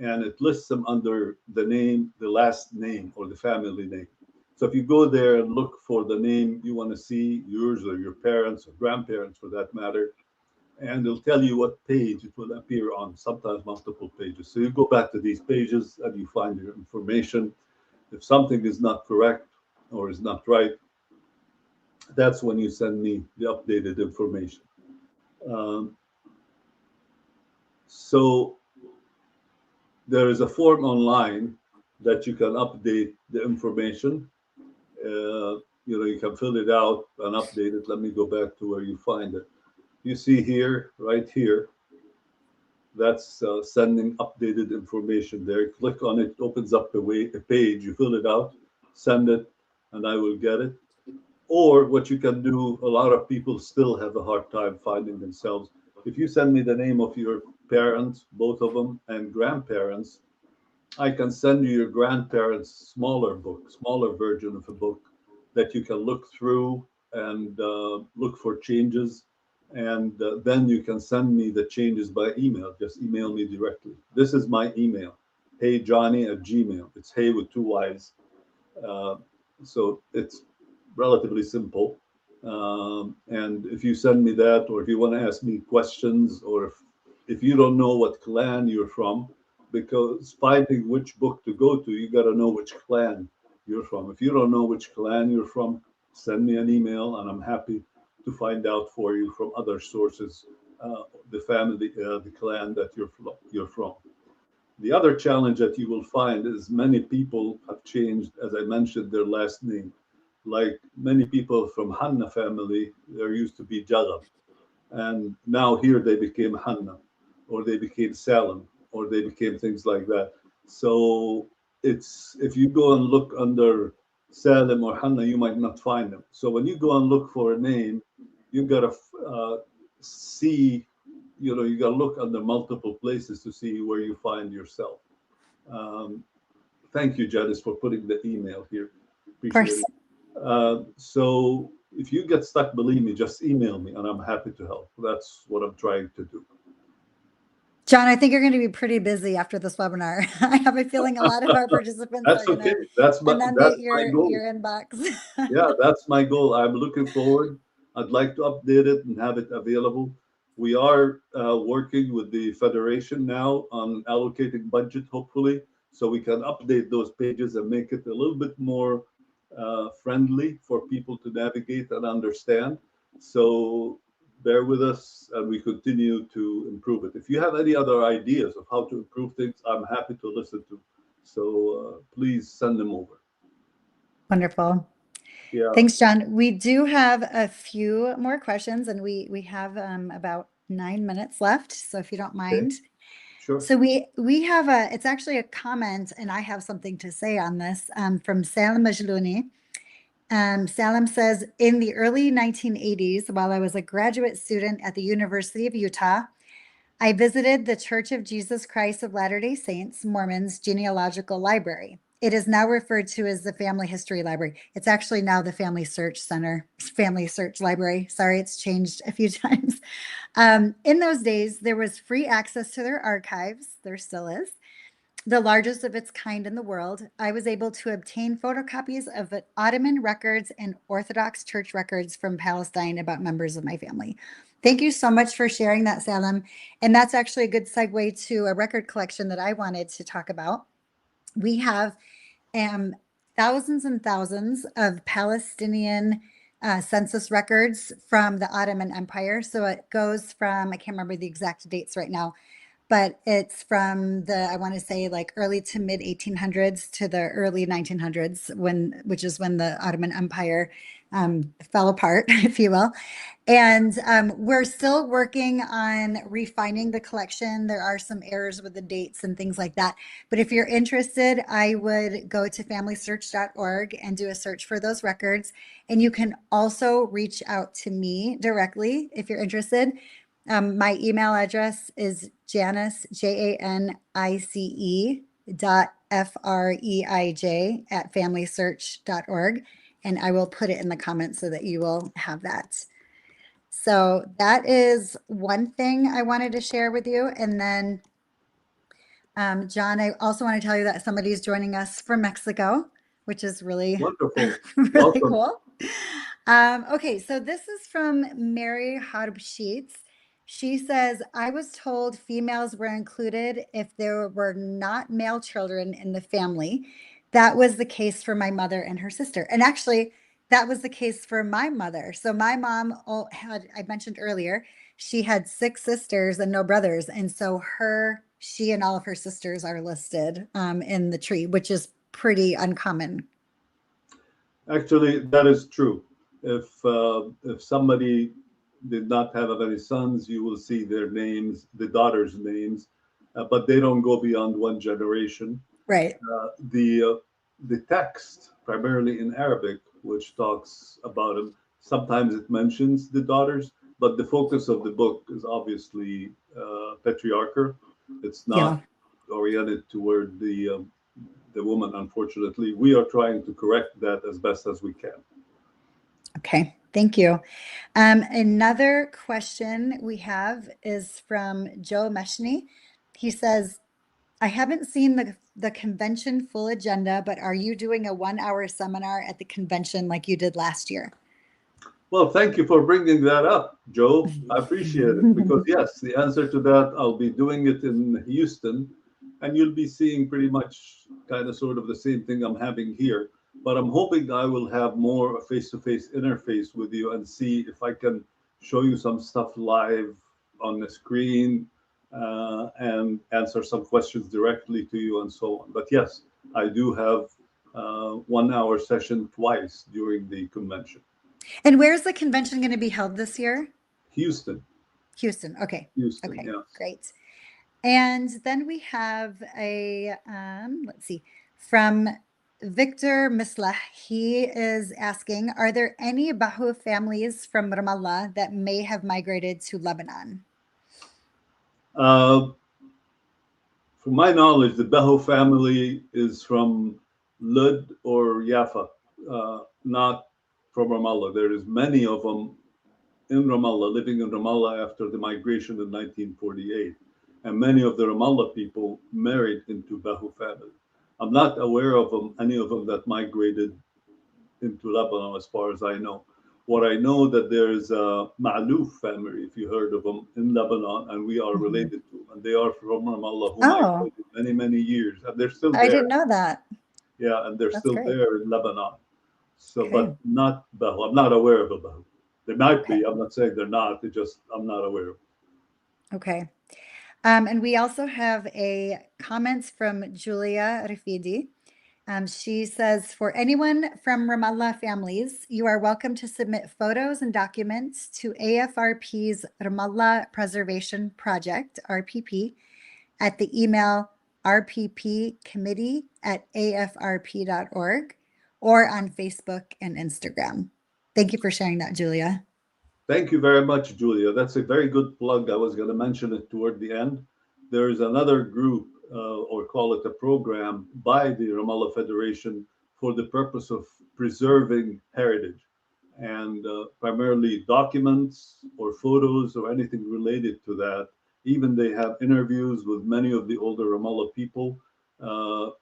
and it lists them under the name, the last name, or the family name. So if you go there and look for the name you want to see, yours or your parents or grandparents for that matter, and it'll tell you what page it will appear on, sometimes multiple pages. So you go back to these pages and you find your information. If something is not correct or is not right, that's when you send me the updated information. Um, so there is a form online that you can update the information. You can fill it out and update it. Let me go back to where you find it. You see here, right here, that's sending updated information there. Click on it, opens up a page, you fill it out, send it, and I will get it. Or what you can do, a lot of people still have a hard time finding themselves. If you send me the name of your parents, both of them, and grandparents, I can send you your grandparents' smaller book, smaller version of a book that you can look through and look for changes. And then you can send me the changes by email. Just email me directly. This is my email, heyjohnny@gmail. It's hey with two Y's. So it's relatively simple. And if you send me that, or if you want to ask me questions, or if you don't know what clan you're from, because finding which book to go to, you got to know which clan you're from. If you don't know which clan you're from, send me an email, and I'm happy to find out for you from other sources, the family, the clan that you're from. The other challenge that you will find is many people have changed, as I mentioned, their last name. Like many people from Hanna family, there used to be Jalab, and now here they became Hanna, or they became Salam, or they became things like that. So it's if you go and look under Salim or Hanna, you might not find them. So when you go and look for a name, you gotta see, you gotta look under multiple places to see where you find yourself. Um, Thank you, Janice, for putting the email here. Of Appreciate course. it. So if you get stuck, believe me, just email me and I'm happy to help. That's what I'm trying to do. John, I think you're going to be pretty busy after this webinar. I have a feeling a lot of our participants are That's going okay. to That's inundate my your goal. inbox. Yeah, that's my goal. I'm looking forward. I'd like to update it and have it available. We are working with the Federation now on allocating budget, hopefully, so we can update those pages and make it a little bit more friendly for people to navigate and understand. So bear with us, and we continue to improve it. If you have any other ideas of how to improve things, I'm happy to listen to. So please send them over. Wonderful. Yeah. Thanks, John. We do have a few more questions, and we have about 9 minutes left. So if you don't Okay. mind. Sure. So we have it's actually a comment, and I have something to say on this from Salim Majlouni. Salim says, in the early 1980s, while I was a graduate student at the University of Utah, I visited the Church of Jesus Christ of Latter-day Saints, Mormons Genealogical Library. It is now referred to as the Family History Library. It's actually now the Family Search Center, Family Search Library. Sorry, it's changed a few times. In those days, there was free access to their archives. There still is. The largest of its kind in the world. I was able to obtain photocopies of Ottoman records and Orthodox Church records from Palestine about members of my family. Thank you so much for sharing that, Salam. And that's actually a good segue to a record collection that I wanted to talk about. We have thousands and thousands of Palestinian census records from the Ottoman Empire. So it goes from, I can't remember the exact dates right now, but it's from the, I want to say like early to mid 1800s to the early 1900s, which is when the Ottoman Empire fell apart, if you will. And we're still working on refining the collection. There are some errors with the dates and things like that. But if you're interested, I would go to familysearch.org and do a search for those records. And you can also reach out to me directly if you're interested. My email address is Janice, JANICE .FREIJ@familysearch.org. And I will put it in the comments so that you will have that. So that is one thing I wanted to share with you. And then, John, I also want to tell you that somebody's joining us from Mexico, which is really, Wonderful. really Welcome. cool. Okay, so this is from Mary Harbsheets. She says, I was told females were included if there were not male children in the family. That was the case for my mother and her sister. And actually, that was the case for my mother. So my mom had, I mentioned earlier, she had 6 sisters and no brothers. And so she and all of her sisters are listed in the tree, which is pretty uncommon. Actually, that is true. If somebody did not have any sons, you will see their names, the daughters' names, but they don't go beyond one generation. Right. The text, primarily in Arabic, which talks about them, sometimes it mentions the daughters, but the focus of the book is obviously patriarchal. It's not oriented toward the woman, unfortunately. We are trying to correct that as best as we can. Okay, thank you. Another question we have is from Joe Meshny. He says, I haven't seen the convention full agenda, but are you doing a 1-hour seminar at the convention like you did last year? Well, thank you for bringing that up, Joe. I appreciate it because, yes, the answer to that, I'll be doing it in Houston, and you'll be seeing pretty much kind of sort of the same thing I'm having here. But I'm hoping I will have more face-to-face interface with you and see if I can show you some stuff live on the screen and answer some questions directly to you and so on. But yes, I do have 1-hour session twice during the convention. And where's the convention going to be held this year? Houston. Houston. Okay. Houston. Okay. Yes. Great. And then we have let's see, from Victor Mislah. He is asking, are there any Bahu families from Ramallah that may have migrated to Lebanon? From my knowledge, the Beho family is from Lud or Jaffa, not from Ramallah. There is many of them in Ramallah, living in Ramallah after the migration in 1948. And many of the Ramallah people married into Beho family. I'm not aware of any of them that migrated into Lebanon, as far as I know. What I know that there's a Ma'luf family, if you heard of them, in Lebanon, and we are related to them. And they are from Ramallah, who migrated many, many years. And they're still there. I didn't know that. Yeah, and they're That's still great. there in Lebanon. So, Okay. but not Behu. I'm not aware of a Behu. There might Okay. be. I'm not saying they're not. I'm not aware of. Okay. And we also have a comments from Julia Rafidi. She says, for anyone from Ramallah families, you are welcome to submit photos and documents to AFRP's Ramallah Preservation Project, RPP, at the email rppcommittee@afrp.org or on Facebook and Instagram. Thank you for sharing that, Julia. Thank you very much, Julia. That's a very good plug. I was going to mention it toward the end. There's another group, or call it a program, by the Ramallah Federation for the purpose of preserving heritage and primarily documents or photos or anything related to that. Even they have interviews with many of the older Ramallah people,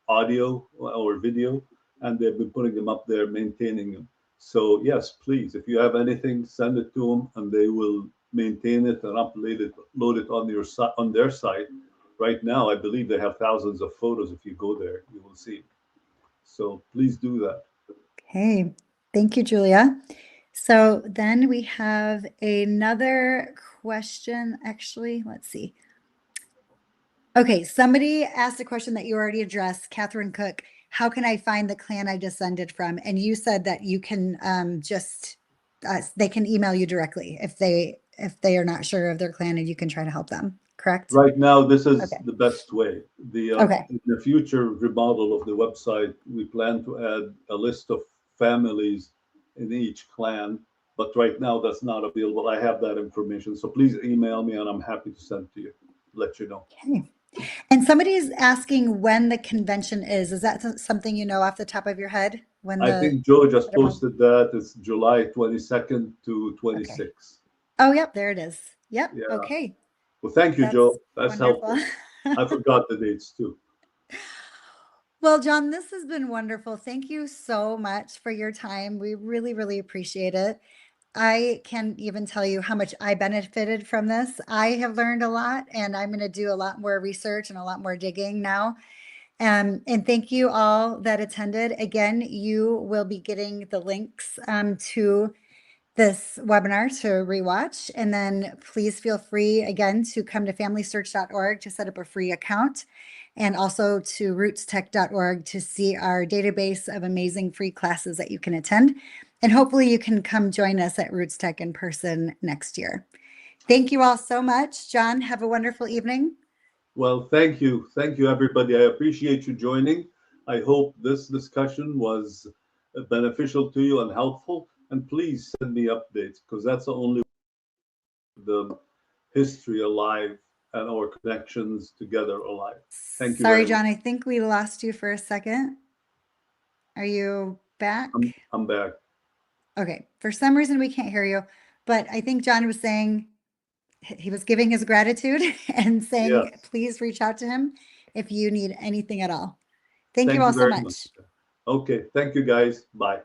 audio or video, and they've been putting them up there, maintaining them. So yes, please, if you have anything, send it to them, and they will maintain it and upload it, load it on on their site. Right now, I believe they have thousands of photos. If you go there, you will see. So please do that. Okay, thank you, Julia. So then we have another question. Actually, let's see. Okay, somebody asked a question that you already addressed, Catherine Cook. How can I find the clan I descended from? And you said that you can they can email you directly if they are not sure of their clan, and you can try to help them. Correct? Right now, this is Okay. the best way. Okay. In the future remodel of the website, we plan to add a list of families in each clan, but right now that's not available. I have that information, so please email me, and I'm happy to send to you, let you know. Okay. And somebody is asking when the convention is. Is that something you know off the top of your head? When I the think Joe just posted that. It's July 22nd to Okay. 26th. Oh, yep, there it is. Yep. Yeah. Okay. Well, thank you, That's Joe. That's wonderful. helpful. I forgot the dates too. Well, John, this has been wonderful. Thank you so much for your time. We really, really appreciate it. I can't even tell you how much I benefited from this. I have learned a lot, and I'm going to do a lot more research and a lot more digging now. And thank you all that attended. Again, you will be getting the links to this webinar to rewatch. And then please feel free again to come to familysearch.org to set up a free account, and also to rootstech.org to see our database of amazing free classes that you can attend. And hopefully you can come join us at Roots Tech in person next year. Thank you all so much. John, have a wonderful evening. Well, thank you. Thank you, everybody. I appreciate you joining. I hope this discussion was beneficial to you and helpful. And please send me updates, because that's the only the history alive and our connections together alive. Thank you Sorry, very much. John, I think we lost you for a second. Are you back? I'm back. Okay. For some reason, we can't hear you, but I think John was saying he was giving his gratitude and saying, Yes. please reach out to him if you need anything at all. Thank you Thank all you so very much. much. Okay. Thank you, guys. Bye.